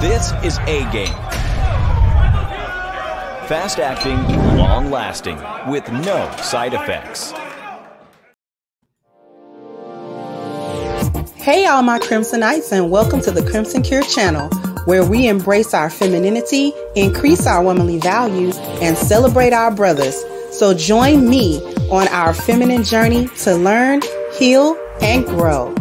This is A-Game. Fast acting, long lasting, with no side effects. Hey all my Crimsonites, and welcome to the Crimson Cure channel, where we embrace our femininity, increase our womanly value, and celebrate our brothers. So join me on our feminine journey to learn, heal, and grow.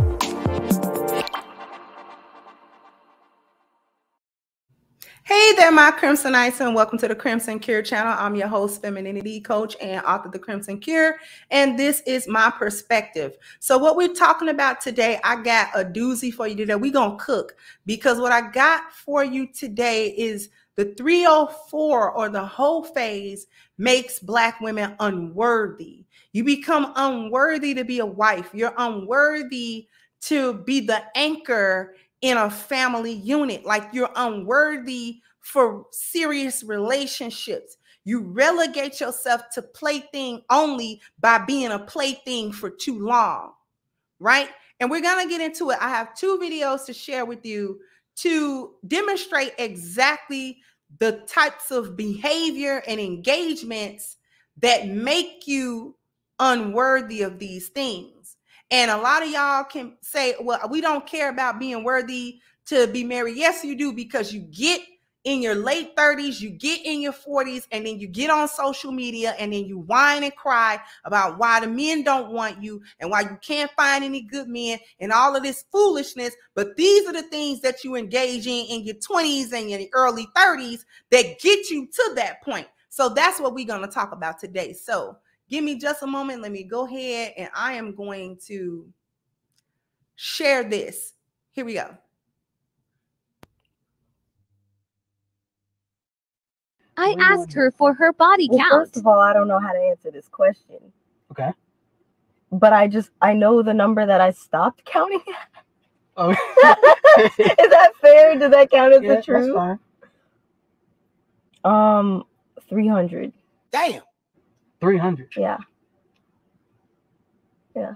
Hey there, my Crimsonites, and welcome to the Crimson Cure channel. I'm your host, femininity coach, and author of the Crimson Cure, and this is my perspective. So what we're talking about today, I got a doozy for you today. We're going to cook, because what I got for you today is the 304, or the whole phase, makes Black women unworthy. You become unworthy to be a wife. You're unworthy to be the anchor in a family unit. Like, you're unworthy for serious relationships. You relegate yourself to plaything only by being a plaything for too long, right? And we're going to get into it. I have two videos to share with you to demonstrate exactly the types of behavior and engagements that make you unworthy of these things. And a lot of y'all can say, well, we don't care about being worthy to be married. Yes, you do, because you get in your late 30s, you get in your 40s, and then you get on social media, and then you whine and cry about why the men don't want you and why you can't find any good men and all of this foolishness. But these are the things that you engage in your 20s and your early 30s that get you to that point. So that's what we're going to talk about today. So give me just a moment. Let me go ahead, and I am going to share this. Here we go. I asked her for her body count. First of all, I don't know how to answer this question. Okay. But I know the number that I stopped counting at. Oh. Is that fair? Does that count as the truth? That's fine. 300. Damn. 300. Yeah. Yeah.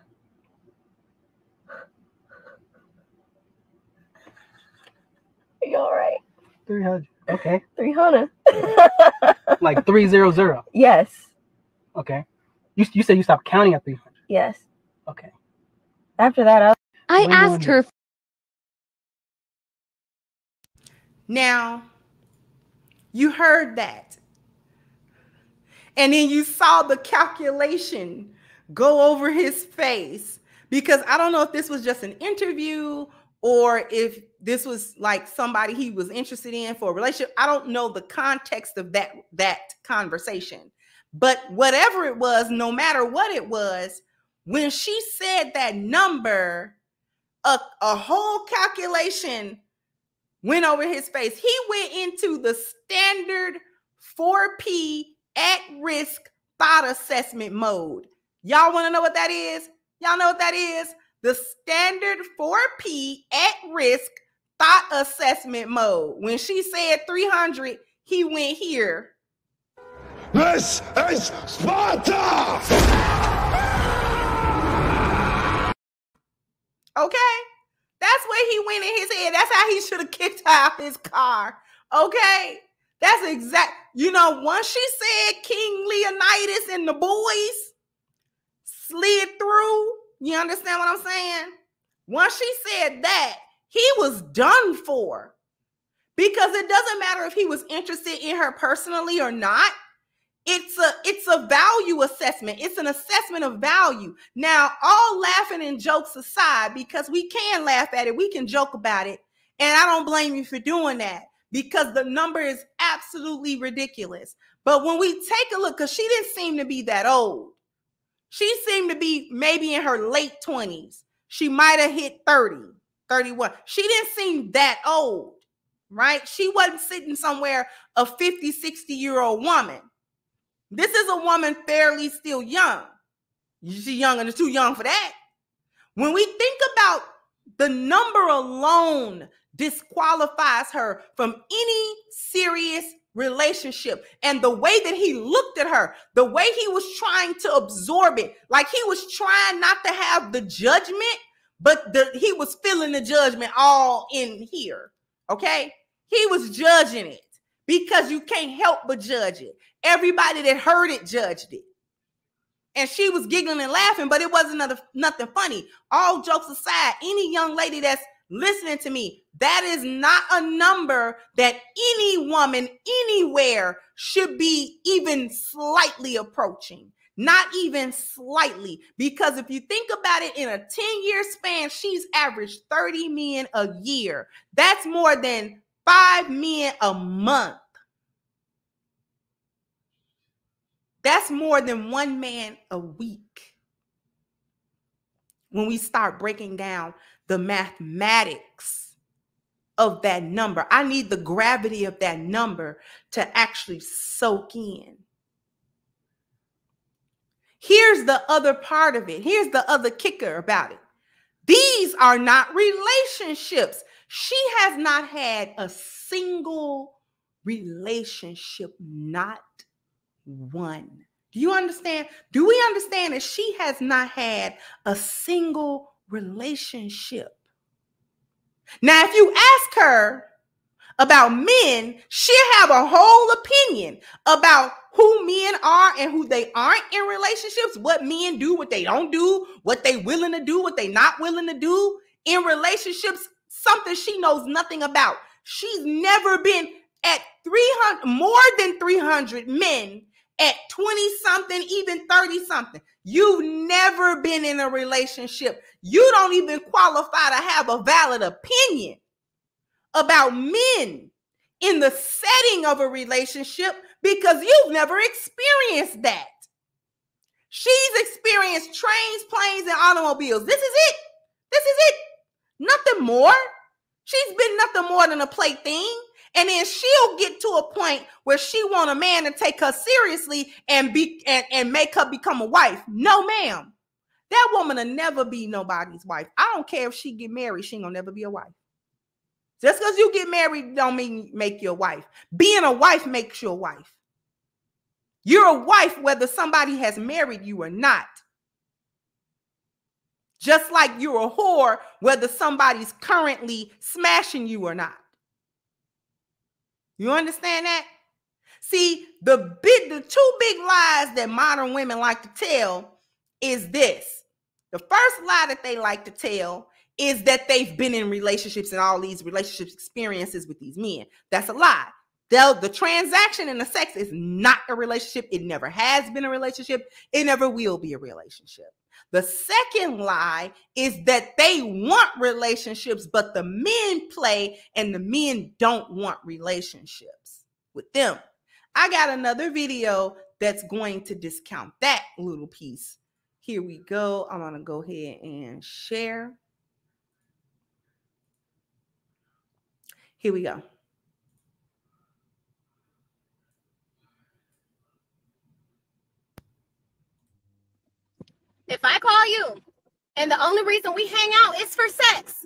You all right? 300. Okay. 300. Like 300. Yes. Okay. You said you stopped counting at 300. Yes. Okay. After that, I asked her. Now, you heard that. And then you saw the calculation go over his face, because I don't know if this was just an interview or if this was like somebody he was interested in for a relationship. I don't know the context of that conversation. But whatever it was, no matter what it was, when she said that number, a whole calculation went over his face. He went into the standard 4P at-risk thought assessment mode. Y'all want to know what that is? Y'all know what that is? The standard 4P at-risk thought assessment mode. When she said 300, he went here. This is Sparta! Okay? That's where he went in his head. That's how he should have kicked her out his car. Okay? That's exact. You know, once she said King Leonidas and the boys slid through, you understand what I'm saying? Once she said that, he was done for. Because it doesn't matter if he was interested in her personally or not. It's a value assessment. It's an assessment of value. Now, all laughing and jokes aside, because we can laugh at it, we can joke about it, and I don't blame you for doing that, because the number is absolutely ridiculous. But when we take a look, because she didn't seem to be that old. She seemed to be maybe in her late 20s. She might have hit 30, 31. She didn't seem that old, right? She wasn't sitting somewhere a 50, 60-year-old woman. This is a woman fairly still young. She's young and too young for that. When we think about the number alone disqualifies her from any serious relationship. And the way that he looked at her, the way he was trying to absorb it, like he was trying not to have the judgment, but he was feeling the judgment all in here. Okay? He was judging it because you can't help but judge it. Everybody that heard it judged it. And she was giggling and laughing, but it wasn't nothing funny. All jokes aside, any young lady that's listening to me, that is not a number that any woman anywhere should be even slightly approaching. Not even slightly. Because if you think about it, in a 10-year span, she's averaged 30 men a year. That's more than 5 men a month. That's more than 1 man a week. When we start breaking down the mathematics of that number, I need the gravity of that number to actually soak in. Here's the other part of it. Here's the other kicker about it. These are not relationships. She has not had a single relationship, not one. Do you understand? Do we understand that she has not had a single relationship? Now, if you ask her about men, she'll have a whole opinion about who men are and who they aren't in relationships, what men do, what they don't do, what they willing to do, what they not willing to do in relationships, something she knows nothing about. She's never been at 300, more than 300 men at 20-something, even 30-something. You've never been in a relationship. You don't even qualify to have a valid opinion about men in the setting of a relationship because you've never experienced that. She's experienced trains, planes, and automobiles. This is it. This is it. Nothing more. She's been nothing more than a plaything. And then she'll get to a point where she want a man to take her seriously and make her become a wife. No, ma'am. That woman will never be nobody's wife. I don't care if she get married. She ain't gonna never be a wife. Just because you get married don't mean make you a wife. Being a wife makes you a wife. You're a wife whether somebody has married you or not. Just like you're a whore whether somebody's currently smashing you or not. You understand that? See, the two big lies that modern women like to tell is this. The first lie that they like to tell is that they've been in relationships and all these relationship experiences with these men. That's a lie. The transaction and the sex is not a relationship. It never has been a relationship. It never will be a relationship. The second lie is that they want relationships, but the men play and the men don't want relationships with them. I got another video that's going to discount that little piece. Here we go. I'm going to go ahead and share. Here we go. If I call you and the only reason we hang out is for sex,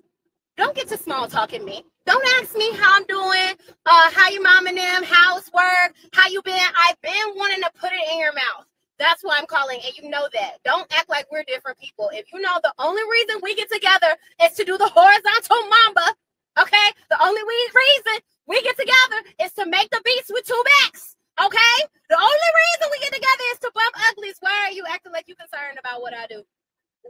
don't get to small talking me. Don't ask me how I'm doing, how your mom and them, how's work, how you been. I've been wanting to put it in your mouth. That's why I'm calling, and you know that. Don't act like we're different people. If you know the only reason we get together is to do the horizontal mamba, okay? The only reason we get together is to make the beats with two backs, okay? The only reason we get together is to bump uglies. Why are you acting like you're concerned about what I do?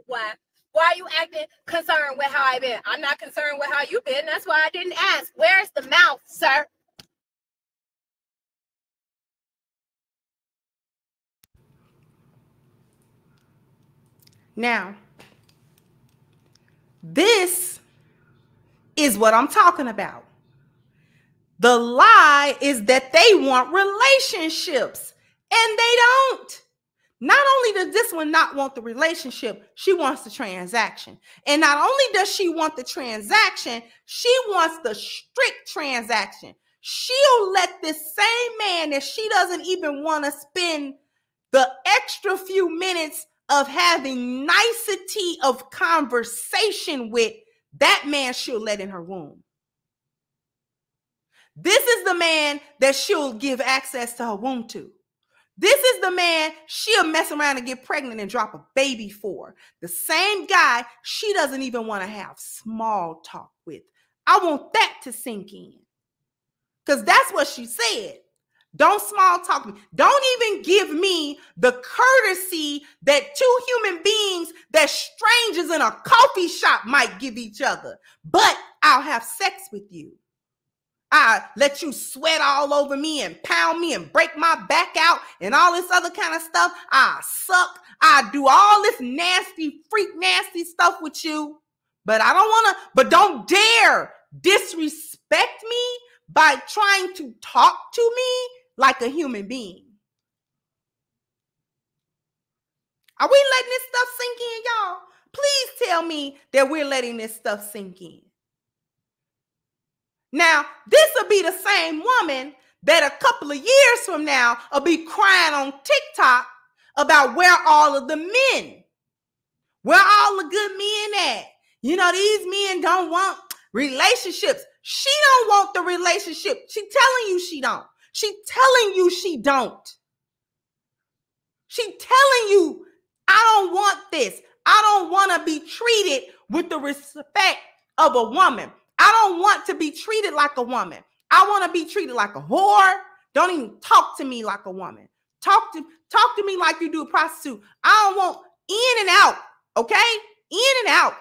Why? Why are you acting concerned with how I've been? I'm not concerned with how you've been. That's why I didn't ask. Where's the mouth, sir? Now, this is what I'm talking about. The lie is that they want relationships, and they don't. Not only does this one not want the relationship, she wants the transaction. And not only does she want the transaction, she wants the strict transaction. She'll let this same man that she doesn't even want to spend the extra few minutes of having nicety of conversation with, that man she'll let in her womb. This is the man that she'll give access to her womb to. This is the man she'll mess around and get pregnant and drop a baby for. The same guy she doesn't even want to have small talk with. I want that to sink in. Because that's what she said. Don't small talk me. Don't even give me the courtesy that two human beings that strangers in a coffee shop might give each other. But I'll have sex with you. I let you sweat all over me and pound me and break my back out and all this other kind of stuff. I suck. I do all this nasty, nasty stuff with you. But I don't want to, but don't dare disrespect me by trying to talk to me like a human being. Are we letting this stuff sink in, y'all? Please tell me that we're letting this stuff sink in. Now, this will be the same woman that a couple of years from now will be crying on TikTok about where all of the men, where all the good men at. You know, these men don't want relationships. She don't want the relationship. She telling you she don't. She telling you she don't. She telling you, I don't want this. I don't want to be treated with the respect of a woman. I don't want to be treated like a woman. I want to be treated like a whore. Don't even talk to me like a woman. Talk to me like you do a prostitute. I don't want in and out, okay? In and out.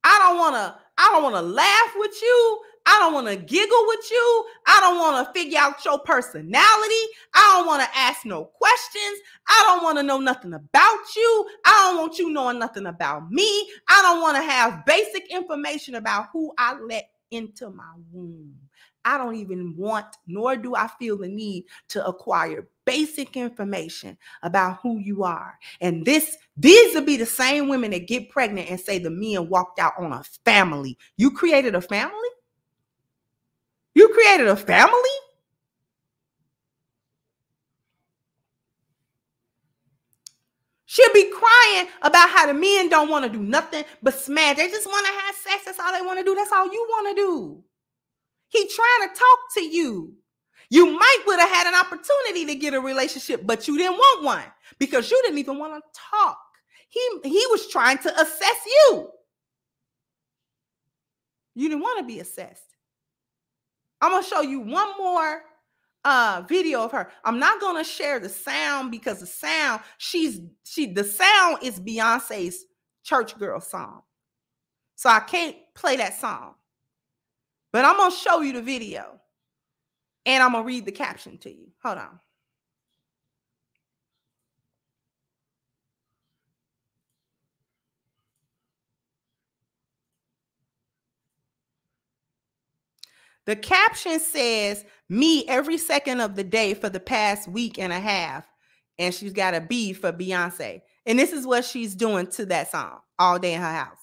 I don't want to laugh with you. I don't want to giggle with you. I don't want to figure out your personality. I don't want to ask no questions. I don't want to know nothing about you. I don't want you knowing nothing about me. I don't want to have basic information about who I let into my womb. I don't even want, nor do I feel the need to acquire basic information about who you are. And these will be the same women that get pregnant and say the men walked out on a family. You created a family? You created a family? She'll be crying about how the men don't want to do nothing but smash. They just want to have sex. That's all they want to do. That's all you want to do. He trying to talk to you. You might would have had an opportunity to get a relationship, but you didn't want one because you didn't even want to talk. He was trying to assess you. You didn't want to be assessed. I'm going to show you one more video of her. I'm not going to share the sound because the sound, the sound is Beyonce's Church Girl song. So I can't play that song. But I'm going to show you the video. And I'm going to read the caption to you. Hold on. The caption says, me every second of the day for the past week and a half. And she's got a B for Beyonce. And this is what she's doing to that song all day in her house.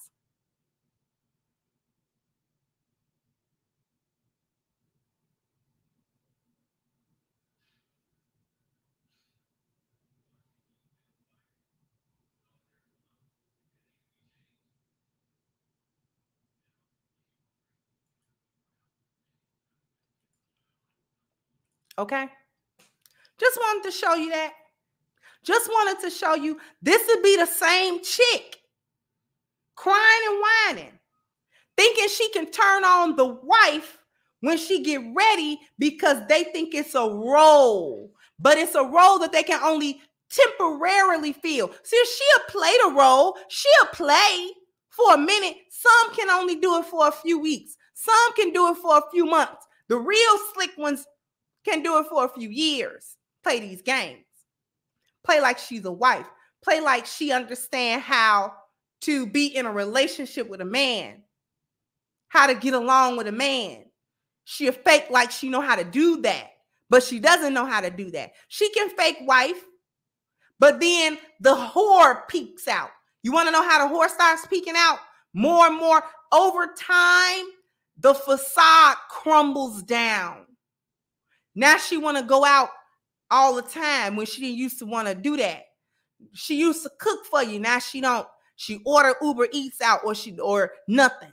Okay. Just wanted to show you that. Just wanted to show you this would be the same chick crying and whining, thinking she can turn on the wife when she get ready because they think it's a role, but it's a role that they can only temporarily feel. See, she'll play the role. She'll play for a minute. Some can only do it for a few weeks. Some can do it for a few months. The real slick ones can do it for a few years. Play these games. Play like she's a wife. Play like she understands how to be in a relationship with a man. How to get along with a man. She'll fake like she know how to do that. But she doesn't know how to do that. She can fake wife. But then the whore peeks out. You want to know how the whore starts peeking out? More and more. Over time, the facade crumbles down. Now she want to go out all the time when she didn't used to want to do that. She used to cook for you. Now she don't. She order Uber Eats out or nothing.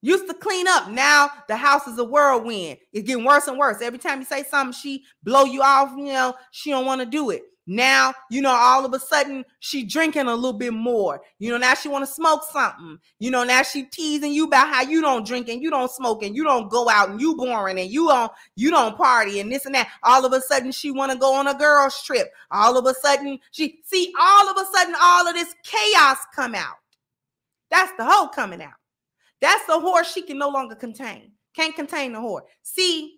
Used to clean up. Now the house is a whirlwind. It's getting worse and worse. Every time you say something, she blow you off. You know, she don't want to do it. Now, all of a sudden she drinking a little bit more. Now she want to smoke something. Now she teasing you about how you don't drink and you don't smoke and you don't go out and you boring and you don't party and this and that. All of a sudden she want to go on a girl's trip. All of a sudden all of this chaos come out. That's the hoe coming out. That's the whore she can no longer contain. Can't contain the whore. See,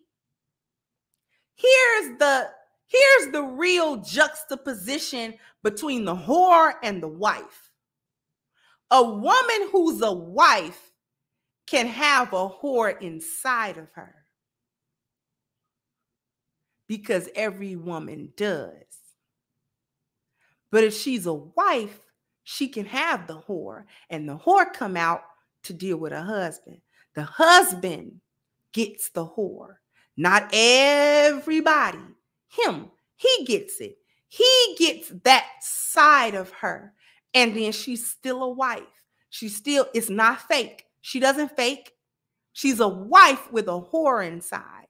here's the real juxtaposition between the whore and the wife. A woman who's a wife can have a whore inside of her, because every woman does. But if she's a wife, she can have the whore, and the whore come out to deal with her husband. The husband gets the whore. Not everybody. Him, he gets it. He gets that side of her. And then she's still a wife. It's not fake. She doesn't fake. She's a wife with a whore inside.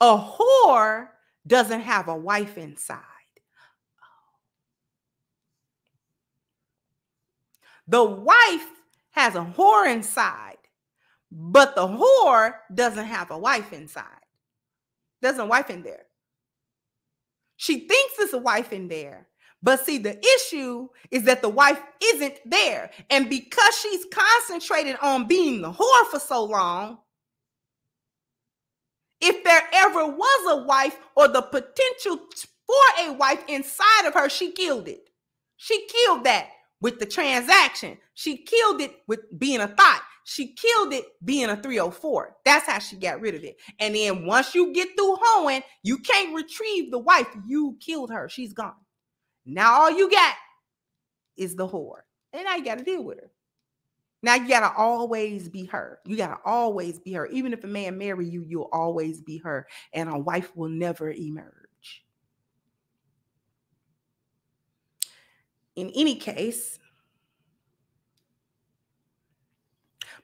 A whore doesn't have a wife inside. The wife has a whore inside, but the whore doesn't have a wife inside. There's a wife in there. She thinks there's a wife in there. But see, the issue is that the wife isn't there. And because she's concentrated on being the whore for so long, if there ever was a wife or the potential for a wife inside of her, she killed it. She killed that with the transaction. She killed it with being a thought. She killed it being a 304. That's how she got rid of it. And then once you get through hoeing, you can't retrieve the wife. You killed her. She's gone. Now all you got is the whore. And now you got to deal with her. Now you got to always be her. You got to always be her. Even if a man marry you, you'll always be her. And a wife will never emerge. In any case,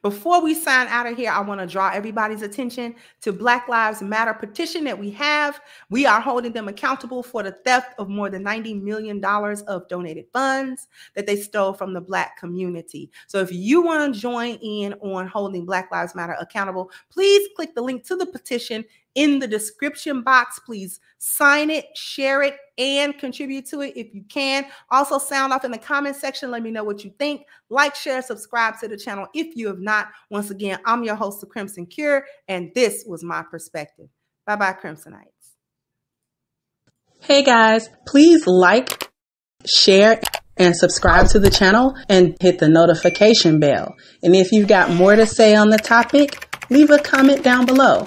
before we sign out of here, I want to draw everybody's attention to Black Lives Matter petition that we have. We are holding them accountable for the theft of more than $90 million of donated funds that they stole from the Black community. So if you want to join in on holding Black Lives Matter accountable, please click the link to the petition in the description box. Please sign it, share it, and contribute to it if you can. Also, sound off in the comment section. Let me know what you think. Like, share, subscribe to the channel if you have not. Once again, I'm your host, The Crimson Cure, and this was my perspective. Bye-bye, Crimsonites. Hey, guys, please like, share, and subscribe to the channel and hit the notification bell. And if you've got more to say on the topic, leave a comment down below.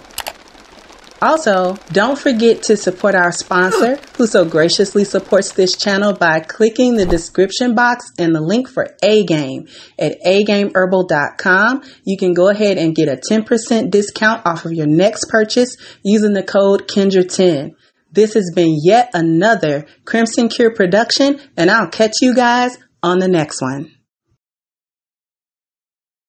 Also, don't forget to support our sponsor, who so graciously supports this channel by clicking the description box and the link for A-Game at agameherbal.com. You can go ahead and get a 10% discount off of your next purchase using the code Kendra10. This has been yet another Crimson Cure production, and I'll catch you guys on the next one.